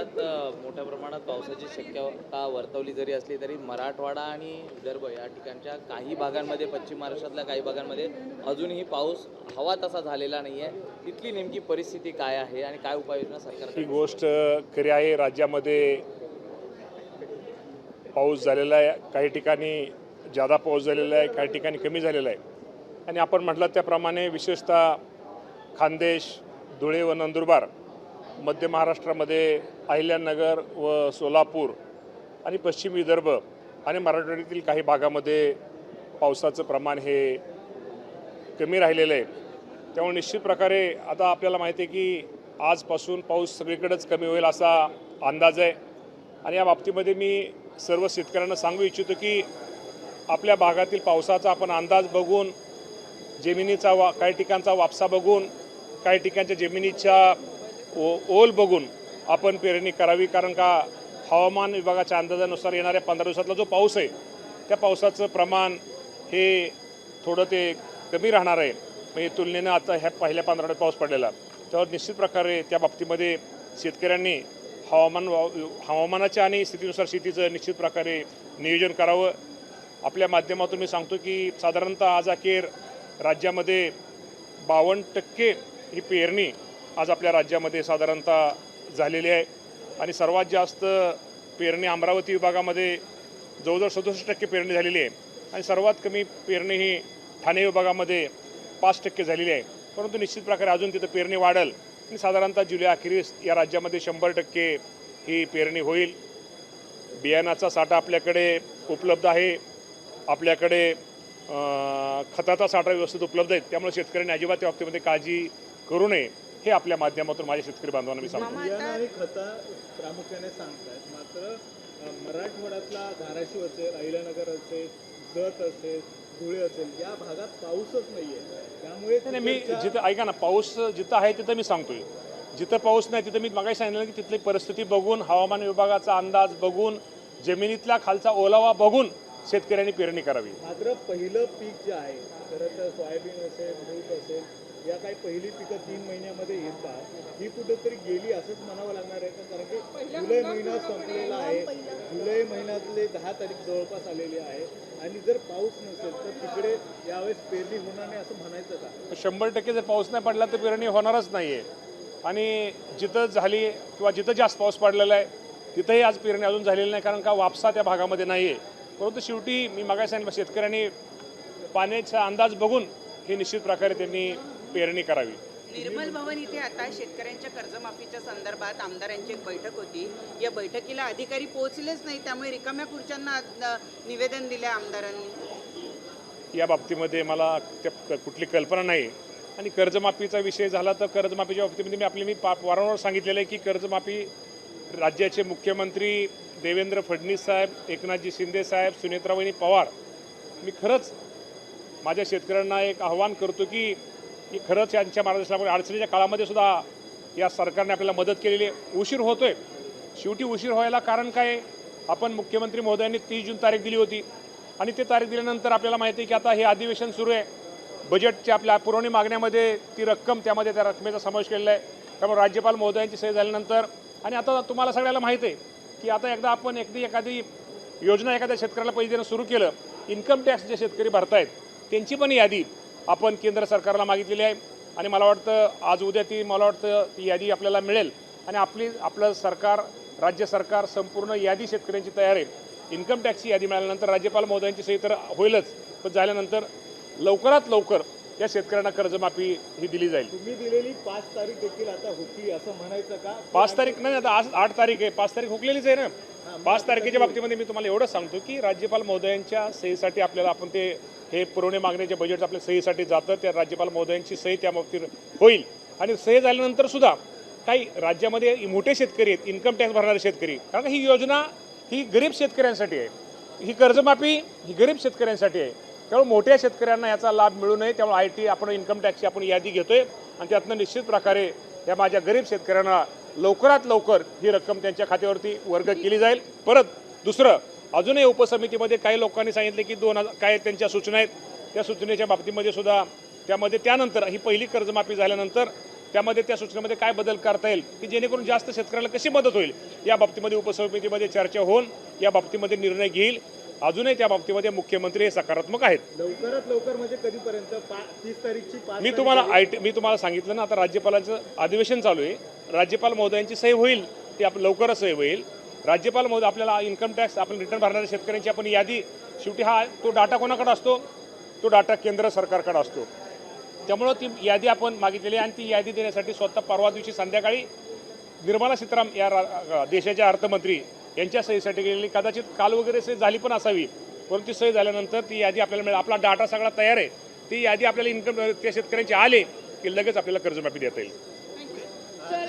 राज्यात मोठ्या प्रमाणात पावसाची शक्यता वर्तवली जरी असली तरी मराठवाडा आणि विदर्भ या ठिकाणच्या काही भागांमध्ये, पश्चिम महाराष्ट्रातल्या काही भागांमध्ये अजूनही पाऊस हवा तसा झालेला नाही आहे. तिथली नेमकी परिस्थिती काय आहे आणि काय उपाययोजना सरकार ही गोष्ट खरी आहे. राज्यामध्ये पाऊस झालेला आहे, काही ठिकाणी जादा पाऊस झालेला आहे, काही ठिकाणी कमी झालेला आहे. आणि आपण म्हटलं त्याप्रमाणे विशेषतः खान्देश, धुळे व नंदुरबार, मध्य महाराष्ट्रामध्ये अहिल्यानगर व सोलापूर आणि पश्चिम विदर्भ आणि मराठवाड्यातील काही भागामध्ये पावसाचं प्रमाण हे कमी राहिलेलं आहे. त्यामुळे निश्चित प्रकारे आता आपल्याला माहिती आहे की आजपासून पाऊस सगळीकडेच कमी होईल असा अंदाज आहे. आणि या बाबतीमध्ये मी सर्व शेतकऱ्यांना सांगू इच्छितो की आपल्या भागातील पावसाचा आपण अंदाज बघून, जमिनीचा काही ठिकाणचा वापसा बघून, काही ठिकाणच्या जमिनीच्या ओल बघून आपण पेरणी करावी. कारण का हवामान विभागाच्या अंदाजानुसार येणाऱ्या 15 दिवसातला जो पाऊस आहे त्या पावसाचं प्रमाण हे थोडं ते कमी राहणार आहे. म्हणजे तुलनेनं आता ह्या पहिल्या 15 दिवसात पाऊस पडलेला, त्यावर निश्चित प्रकारे त्या बाबतीमध्ये शेतकऱ्यांनी हवामानाच्या आणि स्थितीनुसार शेतीचं निश्चित प्रकारे नियोजन करावं. आपल्या माध्यमातून मी सांगतो की साधारणतः आज अखेर राज्यामध्ये 52% ही पेरणी आज आपल्या राज्यामध्ये साधारणतः झालेली आहे. आणि सर्वात जास्त पेरणी अमरावती विभागामध्ये जवळजवळ 67% पेरणी झालेली आहे. आणि सर्वात कमी पेरणी ही ठाणे विभागामध्ये 5% झालेली आहे. परंतु निश्चित प्रकारे अजून तिथं पेरणी वाढेल आणि साधारणतः जुलै अखेरीस या राज्यामध्ये 100% ही पेरणी होईल. बियाणाचा साठा आपल्याकडे उपलब्ध आहे, आपल्याकडे खताचा साठा व्यवस्थित उपलब्ध आहे. त्यामुळे शेतकऱ्यांनी अजिबात त्या बाबतीमध्ये काळजी करू नये, हे आपल्या माध्यमातून माझ्या शेतकरी बांधवांना मी सांगतो. बियाणं आणि खता प्रामुख्याने सांगतात, मात्र मराठवाड्यातला धाराशिव असेल, अहिल्यानगर असेल, जत असेल, धुळे असेल, या भागात पाऊसच नाहीये. त्यामुळे मी जिथं ऐका ना, पाऊस जिथं आहे तिथं मी सांगतोय, जिथं पाऊस नाही तिथं मी मगाशी सांगितलं की तिथली परिस्थिती बघून, हवामान विभागाचा अंदाज बघून, जमिनीतला खालचा ओलावा बघून शेतकऱ्यांनी पेरणी करावी. मात्र पहिलं पीक जे आहे, खरं तर सोयाबीन असेल, मूग असेल, या काही पहिली पिकं 3 महिन्यामध्ये येतात, ही कुठेतरी गेली असंच म्हणावं लागणार आहे. कारण की जुलै महिना संपलेला आहे, जुलै महिन्यातले 10 तारीख जवळपास आलेली आहे. आणि जर पाऊस नसेल तर तिकडे यावेळेस पेरणी होणार नाही असं म्हणायचं का? 100% जर पाऊस नाही पडला तर पेरणी होणारच नाही आहे. आणि जिथं झाली किंवा जिथं जास्त पाऊस पडलेला आहे तिथंही आज पेरणी अजून झालेली नाही, कारण का वापसा त्या भागामध्ये नाही आहे. परंतु शेवटी मी मागायला सांगितलं, शेतकऱ्यांनी पाण्याचा अंदाज बघून ही निश्चित प्रकारे त्यांनी पेरणी करावी. निर्मल भवन इथे आता शेतकऱ्यांच्या कर्जमाफीच्या संदर्भात आमदारांची एक बैठक होती. या बैठकीला अधिकारी पोहोचलेच नाही, त्यामुळे रिकाम्या खुर्च्यांना निवेदन दिले आमदारांनी. या बाबतीमध्ये मला कुठली कल्पना नाही. आणि कर्जमाफीचा विषय झाला तर कर्जमाफीच्या बाबतीमध्ये मी वारंवार सांगितलेलं आहे की कर्जमाफी राज्याचे मुख्यमंत्री देवेंद्र फडणवीस साहेब, एकनाथजी शिंदे साहेब, सुनेत्रावहिनी पवार, मी खरंच माझ्या शेतकऱ्यांना एक आव्हान करतो की खरंच यांच्या मार्गदर्शनामुळे अडचणीच्या काळामध्ये सुद्धा या सरकारने आपल्याला मदत केलेली आहे. उशीर होतोय, शेवटी उशीर व्हायला कारण काय, आपण मुख्यमंत्री महोदयांनी 30 जून तारीख दिली होती आणि ते तारीख दिल्यानंतर आपल्याला माहिती आहे की आता हे अधिवेशन सुरू आहे. बजेटच्या आपल्या पुरवणी मागण्यामध्ये ती रक्कम, त्यामध्ये त्या रकमेचा समावेश केलेला आहे. त्यामुळे राज्यपाल महोदयांची सही झाल्यानंतर, आणि आता तुम्हाला सगळ्याला माहिती आहे की आता एकदा आपण एखादी योजना एखाद्या शेतकऱ्याला पैसे देणं सुरू केलं, इन्कम टॅक्स जे शेतकरी भरतायत त्यांची पण यादी आपण केंद्र सरकारला मागितलेली आहे. आणि मला वाटतं आज उद्या ती यादी आपल्याला मिळेल. आणि आपलं सरकार, राज्य सरकार संपूर्ण यादी शेतकऱ्यांची तयार आहे. इन्कम टॅक्सची यादी मिळाल्यानंतर राज्यपाल महोदयांची सही तर होईलच, पण झाल्यानंतर लवकरात लवकर या शेतकऱ्यांना कर्जमाफी ही दिली जाईल. तुम्ही दिलेली 5 तारीख देखील आता होती असं म्हणायचं का? 5 तारीख नाही, आता आज 8 तारीख आहे, 5 तारीख हुकलेलीच आहे ना. 5 तारखेच्या बाबतीमध्ये मी तुम्हाला एवढंच सांगतो की राज्यपाल महोदयांच्या सहीसाठी आपल्याला आपण हे पुरवणी मागण्याचे बजेट आपल्या सहीसाठी जातं, त्या राज्यपाल महोदयांची सही त्या बाबतीत होईल. आणि सही झाल्यानंतर सुद्धा काही राज्यामध्ये मोठे शेतकरी आहेत, इन्कम टॅक्स भरणारे शेतकरी, कारण ही योजना ही गरीब शेतकऱ्यांसाठी आहे, ही कर्जमाफी ही गरीब शेतकऱ्यांसाठी आहे. त्यामुळे मोठ्या शेतकऱ्यांना याचा लाभ मिळू नये, त्यामुळे आपण इन्कम टॅक्सची आपण यादी घेतोय आणि त्यातनं निश्चित प्रकारे या माझ्या गरीब शेतकऱ्यांना लवकरात लवकर ही रक्कम त्यांच्या खात्यावरती वर्ग केली जाईल. परत दुसरं, अजूनही उपसमितीमध्ये काही लोकांनी सांगितले की काय त्यांच्या सूचना आहेत, त्या सूचनेच्या बाबतीमध्ये सुद्धा त्यानंतर ही पहिली कर्जमाफी झाल्यानंतर त्यामध्ये त्या सूचनेमध्ये काय बदल करता येईल की जेणेकरून जास्त शेतकऱ्याला कशी मदत होईल या बाबतीमध्ये उपसमितीमध्ये चर्चा होऊन या बाबतीमध्ये निर्णय घेईल. अजूनही त्या बाबतीमध्ये मुख्यमंत्री हे सकारात्मक आहेत. लवकरात लवकर म्हणजे कधीपर्यंत 30 तारीखची मी तुम्हाला सांगितलं ना, आता राज्यपालांचं अधिवेशन चालू आहे. राज्यपाल महोदयांची सही होईल, ती आपण लवकरच सही होईल. राज्यपाल महोदय आपल्याला इन्कम टॅक्स आपण रिटर्न भरणाऱ्या शेतकऱ्यांची आपण यादी, शेवटी तो डाटा कोणाकडे असतो? तो डाटा केंद्र सरकारकडे असतो. त्यामुळं ती यादी आपण मागितलेली आहे आणि ती यादी देण्यासाठी स्वतः परवा दिवशी संध्याकाळी निर्मला सीतारामन या देशाच्या अर्थमंत्री यांच्या सहीसाठी गेलेली, कदाचित काल वगैरे सही झाली पण असावी, परंतु ती सही झाल्यानंतर ती यादी आपल्याला मिळेल. आपला डाटा सगळा तयार आहे. ती यादी आपल्याला इन्कम त्या शेतकऱ्यांची आले की लगेच आपल्याला कर्जमाफी देता येईल.